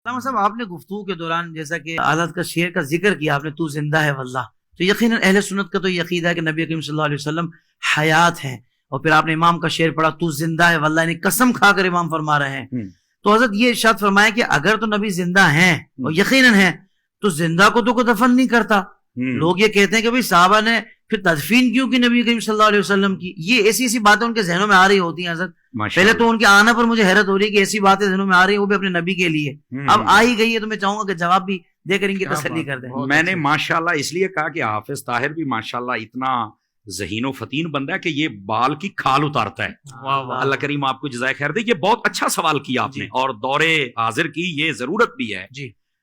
علامہ صاحب آپ نے گفتگو کے دوران جیسا کہ حضرت کا شعر کا ذکر کیا آپ نے، تو زندہ ہے واللہ، تو یقیناً اہل سنت کا تو یہ عقیدہ ہے کہ نبی کریم صلی اللہ علیہ وسلم حیات ہیں، اور پھر آپ نے امام کا شعر پڑھا تو زندہ ہے واللہ، یعنی قسم کھا کر امام فرما رہے ہیں۔ تو حضرت یہ ارشاد فرمایا کہ اگر تو نبی زندہ ہیں اور یقیناً ہیں تو زندہ کو تو کوئی دفن نہیں کرتا۔ لوگ یہ کہتے ہیں کہ بھئی صحابہ نے پھر تدفین کیوں کی نبی کریم صلی اللہ علیہ وسلم کی، یہ ایسی ایسی باتیں ان کے ذہنوں میں آ رہی ہوتی ہیں حضرت۔ پہلے تو ان کے آنا پر مجھے حیرت ہو رہی ہے کہ ایسی باتیں ذہنوں میں آ رہی ہیں وہ بھی اپنے نبی کے لیے، اب آ ہی گئی ہے تو میں چاہوں گا کہ جواب بھی دے کر ان کی تسلی کر دیں۔ میں نے ماشاءاللہ اس لیے کہا کہ حافظ طاہر بھی ماشاءاللہ اتنا ذہین و فتین بندہ ہے کہ یہ بال کی کھال اتارتا ہے۔ اللہ کریم آپ کو جزائے خیر دے۔ یہ بہت اچھا سوال کیا آپ نے، اور دور حاضر کی یہ ضرورت بھی ہے۔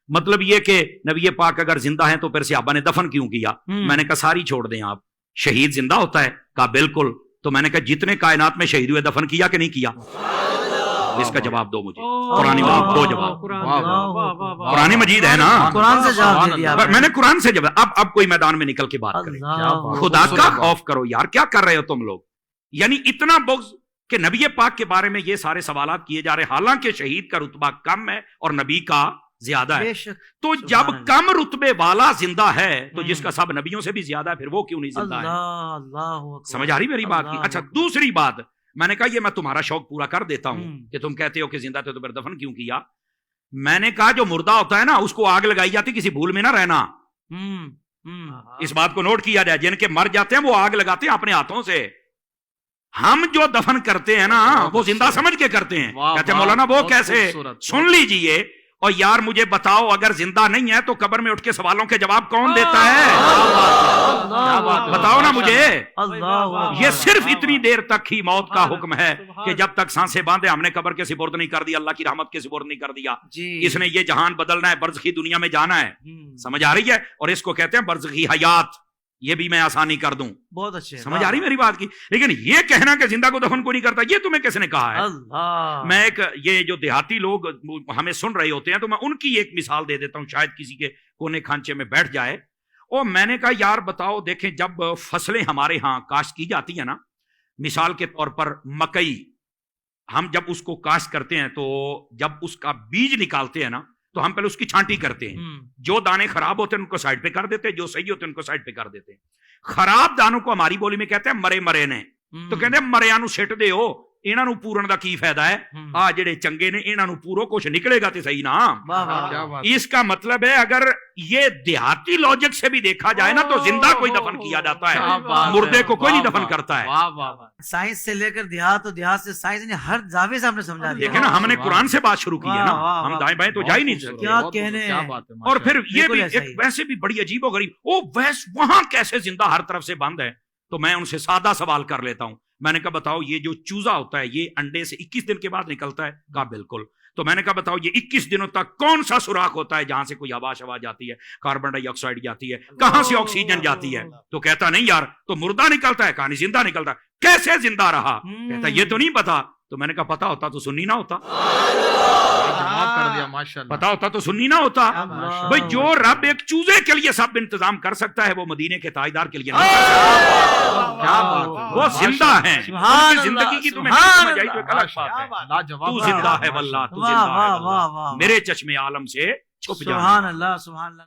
مطلب یہ کہ نبی پاک اگر زندہ ہیں تو پھر صحابہ نے دفن کیوں کیا؟ میں نے کہا ساری چھوڑ دیں آپ، شہید زندہ ہوتا ہے؟ کہا بالکل۔ تو میں نے کہا جتنے کائنات میں شہید ہوئے دفن کیا کہ نہیں کیا؟ اس کا جواب دو مجھے، قرآن مجید دو جواب۔ قرآن مجید ہے نا، قرآن سے جواب دے دیا میں نے قرآن سے جواب۔ اب کوئی میدان میں نکل کے بات کریں، خدا کا خوف کرو یار، کیا کر رہے ہو تم لوگ؟ یعنی اتنا بغض کہ نبی پاک کے بارے میں یہ سارے سوالات کیے جا رہے، حالانکہ شہید کا رتبہ کم ہے اور نبی کا زیادہ ہے۔ تو جب کم رتبے والا زندہ ہے تو جس کا سب نبیوں سے بھی زیادہ ہے، پھر وہ کیوں نہیں زندہ ہے؟ سمجھ آ رہی میری بات کی؟ اچھا دوسری بات، میں نے کہا یہ میں تمہارا شوق پورا کر دیتا ہوں کہ تم کہتے ہو کہ زندہ تھے تو پھر دفن کیوں کیا؟ میں نے کہا جو مردہ ہوتا ہے نا اس کو آگ لگائی جاتی، کسی بھول میں نہ رہنا، اس بات کو نوٹ کیا جائے۔ جن کے مر جاتے ہیں وہ آگ لگاتے ہیں اپنے ہاتھوں سے، ہم جو دفن کرتے ہیں نا وہ زندہ سمجھ کے کرتے ہیں۔ کہتے ہیں مولانا وہ کیسے؟ سن لیجئے، اور یار مجھے بتاؤ اگر زندہ نہیں ہے تو قبر میں اٹھ کے سوالوں کے جواب کون دیتا ہے؟ بتاؤ نا مجھے۔ یہ صرف اتنی دیر تک ہی موت کا حکم ہے کہ جب تک سانسیں باندھے ہم نے قبر کے سپرد نہیں کر دیا، اللہ کی رحمت کے سپرد نہیں کر دیا۔ اس نے یہ جہان بدلنا ہے، برزخی دنیا میں جانا ہے، سمجھ آ رہی ہے؟ اور اس کو کہتے ہیں برزخی حیات، یہ بھی میں آسانی کر دوں۔ بہت اچھے، سمجھ آ رہی میری بات کی؟ لیکن یہ کہنا کہ زندہ کو دفن کو نہیں کرتا، یہ تمہیں کس نے کہا ہے؟ میں ایک یہ جو دیہاتی لوگ ہمیں سن رہے ہوتے ہیں تو میں ان کی ایک مثال دے دیتا ہوں، شاید کسی کے کونے کھانچے میں بیٹھ جائے۔ اور میں نے کہا یار بتاؤ، دیکھیں جب فصلیں ہمارے ہاں کاشت کی جاتی ہیں نا، مثال کے طور پر مکئی، ہم جب اس کو کاشت کرتے ہیں تو جب اس کا بیج نکالتے ہیں نا تو ہم پہلے اس کی چھانٹی کرتے ہیں، جو دانے خراب ہوتے ہیں ان کو سائڈ پہ کر دیتے ہیں، جو صحیح ہوتے ہیں ان کو سائڈ پہ کر دیتے ہیں۔ خراب دانوں کو ہماری بولی میں کہتے ہیں مرے مرے نے، تو کہتے ہیں مریا نو سٹ دے ہو، انہاں نو پورن دا کی فائدہ ہے؟ آ جڑے چنگے نے انہاں نو پورو، کچھ نکلے گا تے صحیح نا۔ اس کا مطلب ہے اگر یہ دیہاتی لاجک سے بھی دیکھا جائے نا تو زندہ کوئی دفن کیا جاتا ہے، مردے کو کوئی نہیں دفن کرتا ہے۔ سائنس سے لے کر دیہات، اور دیہات سے سائنس نے ہر زاویے سے ہم نے سمجھا دیا۔ دیکھیں نا ہم نے قرآن سے بات شروع کی ہے نا، ہم دائیں بائیں تو جا ہی نہیں سکتے۔ کیا کہنے ہیں۔ اور پھر یہ بھی ایک ویسے بھی بڑی عجیب و غریب، وہاں کیسے زندہ ہر طرف سے بند ہے؟ تو میں ان سے سادہ سوال کر لیتا ہوں، میں نے کہا بتاؤ یہ جو چوزا ہوتا ہے یہ انڈے سے 21 دن کے بعد نکلتا ہے؟ کہا بالکل۔ تو میں نے کہا بتاؤ یہ 21 دنوں تک کون سا سوراخ ہوتا ہے جہاں سے کوئی ہوا شوا جاتی ہے، کاربن ڈائی آکسائڈ جاتی ہے، کہاں سے آکسیجن جاتی ہے؟ تو کہتا نہیں یار تو مردہ نکلتا ہے، کہانی زندہ نکلتا ہے، کیسے زندہ رہا؟ کہتا یہ تو نہیں پتا۔ تو میں نے کہا پتا ہوتا تو سنی نہ ہوتا، پتا ہوتا تو سنی نہ ہوتا۔ بھئی جو رب ایک چوزے کے لیے سب انتظام کر سکتا ہے وہ مدینے کے تاجدار کے لیے نہیں کر سکتا۔ وہ زندہ ہیں، زندگی کی تمہیں سمجھ آئی تو ایک الگ بات ہے۔ تو زندہ ہے واللہ، تو زندہ ہے واللہ، میرے چشم عالم سے چھپ جانا۔ سبحان اللہ، سبحان اللہ۔